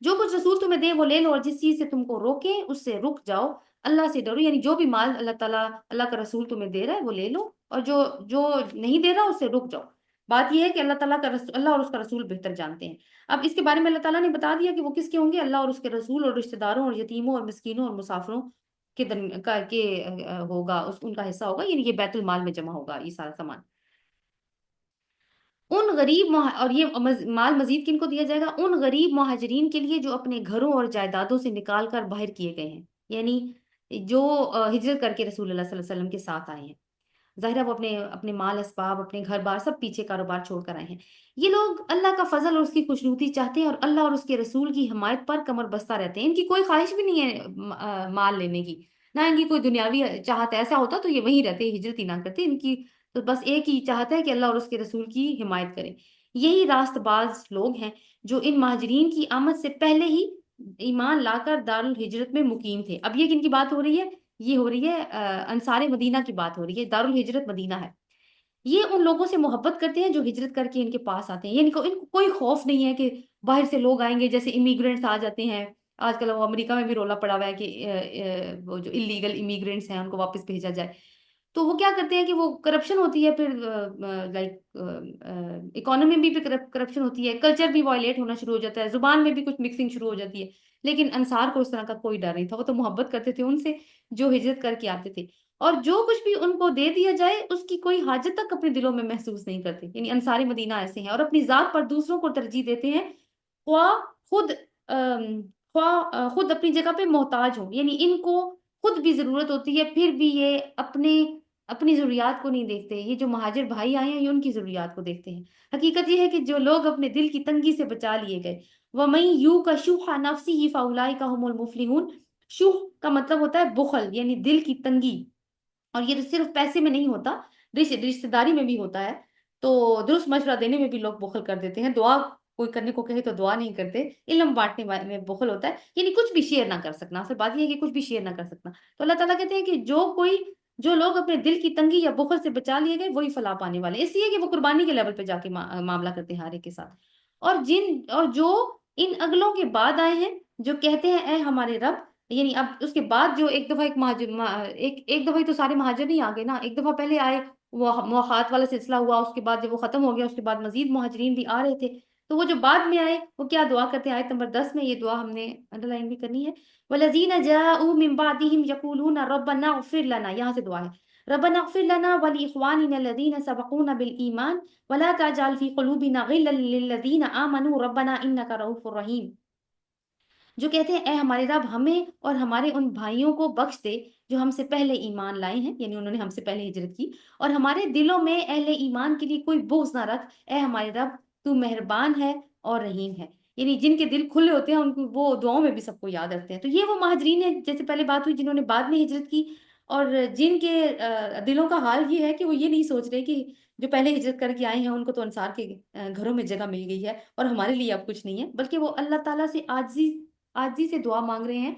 جو کچھ رسول تمہیں دے وہ لے لو، اور جس چیز سے تم کو روکے اس سے رک جاؤ، اللہ سے ڈرو، یعنی جو بھی مال اللہ تعالیٰ اللہ کا رسول تمہیں دے رہا ہے وہ لے لو، اور جو جو نہیں دے رہا اس سے رک جاؤ۔ بات یہ ہے کہ اللہ تعالیٰ کا اللہ اور اس کا رسول بہتر جانتے ہیں۔ اب اس کے بارے میں اللہ تعالیٰ نے بتا دیا کہ وہ کس کے ہوں گے، اللہ اور اس کے رسول اور رشتہ داروں اور یتیموں اور مسکینوں اور مسافروں کے ہوگا، ان کا حصہ ہوگا، یعنی یہ بیت المال میں جمع ہوگا یہ سارا سامان۔ اور یہ مال مزید کن کو دیا جائے گا، ان غریب مہاجرین کے لیے جو اپنے گھروں اور جائیدادوں سے نکال کر باہر کیے گئے ہیں، یعنی جو ہجرت کر کے رسول اللہ صلی اللہ علیہ وسلم کے ساتھ آئے ہیں، ظاہر ہے وہ اپنے اپنے مال اسباب اپنے گھر بار سب پیچھے کاروبار چھوڑ کر آئے ہیں۔ یہ لوگ اللہ کا فضل اور اس کی خوشنودی چاہتے ہیں اور اللہ اور اس کے رسول کی حمایت پر کمر بستہ رہتے ہیں، ان کی کوئی خواہش بھی نہیں ہے مال لینے کی، نہ ان کی کوئی دنیاوی چاہت، ایسا ہوتا تو یہ وہیں رہتے، ہجرت ہی نہ کرتے، ان کی تو بس ایک ہی چاہت ہے کہ اللہ اور اس کے رسول کی حمایت کرے۔ یہی راست باز لوگ ہیں جو ان مہاجرین کی آمد سے پہلے ہی ایمان لا کر دار الہجرت میں مقیم تھے۔ اب یہ کن کی بات ہو رہی ہے، یہ ہو رہی ہے انصار مدینہ کی بات ہو رہی ہے، دار الہجرت مدینہ ہے۔ یہ ان لوگوں سے محبت کرتے ہیں جو ہجرت کر کے ان کے پاس آتے ہیں، یعنی ان کو کوئی خوف نہیں ہے کہ باہر سے لوگ آئیں گے، جیسے امیگرینٹس آ جاتے ہیں آج کل، وہ امریکہ میں بھی رولا پڑا ہوا ہے کہ وہ جو انلیگل امیگرینٹس ہیں ان کو واپس بھیجا جائے۔ تو وہ کیا کرتے ہیں کہ وہ کرپشن ہوتی ہے، پھر لائک اکانومی میں بھی کرپشن ہوتی ہے، کلچر بھی وائلیٹ ہونا شروع ہو جاتا ہے، زبان میں بھی کچھ مکسنگ شروع ہو جاتی ہے۔ لیکن انصار کو اس طرح کا کوئی ڈر نہیں تھا، وہ تو محبت کرتے تھے ان سے جو ہجرت کر کے آتے تھے، اور جو کچھ بھی ان کو دے دیا جائے اس کی کوئی حاجت تک اپنے دلوں میں محسوس نہیں کرتے، یعنی انصاری مدینہ ایسے ہیں، اور اپنی ذات پر دوسروں کو ترجیح دیتے ہیں، خواہ خود خود اپنی جگہ پہ محتاج ہو، یعنی ان کو خود بھی ضرورت ہوتی ہے پھر بھی یہ اپنی ضروریات کو نہیں دیکھتے، یہ جو مہاجر بھائی آئے ہیں یہ ان کی ضروریات کو دیکھتے ہیں۔ حقیقت یہ ہے کہ جو لوگ اپنے دل کی تنگی سے بچا لیے گئے، وَمَن يُوقَ شُحَّ نَفْسِهِ فَأُولَٰئِكَ هُمُ الْمُفْلِحُونَ، شح کا مطلب ہوتا ہے بخل، یعنی دل کی تنگی، اور یہ صرف پیسے میں نہیں ہوتا، رشتہ داری میں بھی ہوتا ہے۔ تو درست مشورہ دینے میں بھی لوگ بخل کر دیتے ہیں، دعا کوئی کرنے کو کہے تو دعا نہیں کرتے، علم بانٹنے میں بخل ہوتا ہے، یعنی کچھ بھی شیئر نہ کر سکنا، اصل بات یہ ہے کہ کچھ بھی شیئر نہ کر سکنا۔ تو اللہ تعالیٰ کہتے ہیں کہ جو لوگ اپنے دل کی تنگی یا بخل سے بچا لیے گئے وہی فلاح پانے والے ہیں، اس لیے کہ وہ قربانی کے لیول پہ جا کے معاملہ کرتے ہیں ہر ایک کے ساتھ۔ اور جو ان اگلوں کے بعد آئے ہیں، جو کہتے ہیں اے ہمارے رب، یعنی اب اس کے بعد جو ایک دفعہ ایک دفعہ ہی تو سارے مہاجر نہیں آ گئے نا، ایک دفعہ پہلے آئے، وہ مواخات والا سلسلہ ہوا، اس کے بعد جب وہ ختم ہو گیا اس کے بعد مزید مہاجرین بھی آ رہے تھے، تو وہ جو بعد میں آئے وہ کیا دعا کرتے ہیں؟ آیت نمبر 10 میں یہ دعا ہم نے انڈر لائن بھی کرنی ہے، وَالَّذِينَ جَاءُوا مِن بَعْدِهِمْ يَقُولُونَ رَبَّنَا اغْفِرْ لَنَا، یہاں سے دعا ہے، رَبَّنَا اغْفِرْ لَنَا وَلِإِخْوَانِنَا الَّذِينَ سَبَقُونَا بِالْإِيمَانِ وَلَا تَجْعَلْ فِي قُلُوبِنَا غِلًّا لِّلَّذِينَ آمَنُوا رَبَّنَا إِنَّكَ رَءُوفٌ رَحِيمٌ، جو کہتے ہیں اے ہمارے رب ہمیں اور ہمارے ان بھائیوں کو بخش دے جو ہم سے پہلے ایمان لائے ہیں، یعنی انہوں نے ہم سے پہلے ہجرت کی، اور ہمارے دلوں میں اہل ایمان کے لیے کوئی بغض نہ رکھ، اے ہمارے رب تو مہربان ہے اور رحیم ہے، یعنی جن کے دل کھلے ہوتے ہیں ان کو وہ دعاؤں میں بھی سب کو یاد رکھتے ہیں۔ تو یہ وہ مہاجرین ہیں جیسے پہلے بات ہوئی جنہوں نے بعد میں ہجرت کی، اور جن کے دلوں کا حال یہ ہے کہ وہ یہ نہیں سوچ رہے کہ جو پہلے ہجرت کر کے آئے ہیں ان کو تو انصار کے گھروں میں جگہ مل گئی ہے اور ہمارے لیے اب کچھ نہیں ہے، بلکہ وہ اللہ تعالیٰ سے عاجزی سے دعا مانگ رہے ہیں،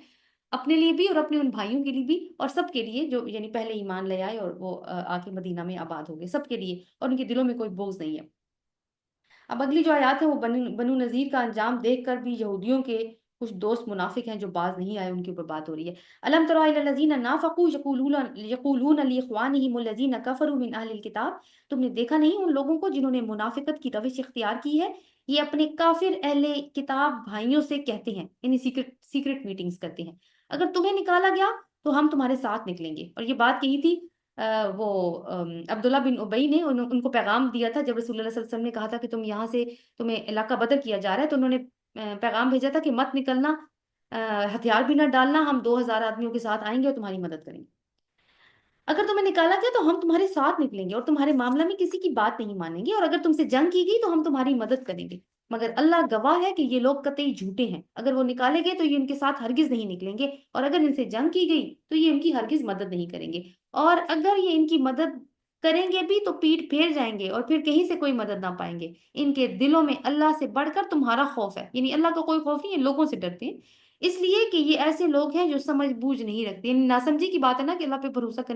اپنے لیے بھی اور اپنے ان بھائیوں کے لیے بھی، اور سب کے لیے جو یعنی پہلے ایمان لے آئے اور وہ آ کے مدینہ میں آباد ہو گئے، سب کے لیے، اور ان کے دلوں میں کوئی بغض نہیں ہے۔ اب اگلی جو آیات ہے وہ بنو نذیر کا انجام دیکھ کر بھی یہودیوں کے کچھ دوست منافق ہیں جو باز نہیں آئے، ان کے اوپر بات ہو رہی ہے۔ الم تر الی الذین نافقوا یقولون لاخوانہم الذین کفروا من اہل الکتاب، تم نے دیکھا نہیں ان لوگوں کو جنہوں نے منافقت کی روش اختیار کی ہے، یہ اپنے کافر اہل کتاب بھائیوں سے کہتے ہیں، یعنی سیکرٹ میٹنگز کرتے ہیں، اگر تمہیں نکالا گیا تو ہم تمہارے ساتھ نکلیں گے۔ اور یہ بات کہی تھی وہ عبداللہ بن ابئی نے، ان کو پیغام دیا تھا جب رسول اللہ صلی اللہ علیہ وسلم نے کہا تھا کہ تم یہاں سے، تمہیں علاقہ بدر کیا جا رہا ہے، تو انہوں نے پیغام بھیجا تھا کہ مت نکلنا، ہتھیار بھی نہ ڈالنا، ہم 2000 آدمیوں کے ساتھ آئیں گے اور تمہاری مدد کریں گے، اگر تمہیں نکالا گیا تو ہم تمہارے ساتھ نکلیں گے اور تمہارے معاملہ میں کسی کی بات نہیں مانیں گے، اور اگر تم سے جنگ کی گئی تو ہم تمہاری مدد کریں گے، مگر اللہ گواہ ہے کہ یہ لوگ قطعی جھوٹے ہیں، اگر وہ نکالے گئے تو یہ ان کے ساتھ ہرگز نہیں نکلیں گے، اور اگر ان سے جنگ کی گئی تو یہ ان کی ہرگز مدد نہیں کریں گے، اور اگر یہ ان کی مدد کریں گے بھی تو پیٹ پھیر جائیں گے اور پھر کہیں سے کوئی مدد نہ پائیں گے، ان کے دلوں میں اللہ سے بڑھ کر تمہارا خوف ہے، یعنی اللہ کا کوئی خوف نہیں، یہ لوگوں سے ڈرتے ہیں، اس لیے کہ یہ ایسے لوگ ہیں جو سمجھ بوجھ نہیں رکھتے، یعنی ناسمجھی کی بات ہے نا کہ اللہ پہ بھروسہ کرنے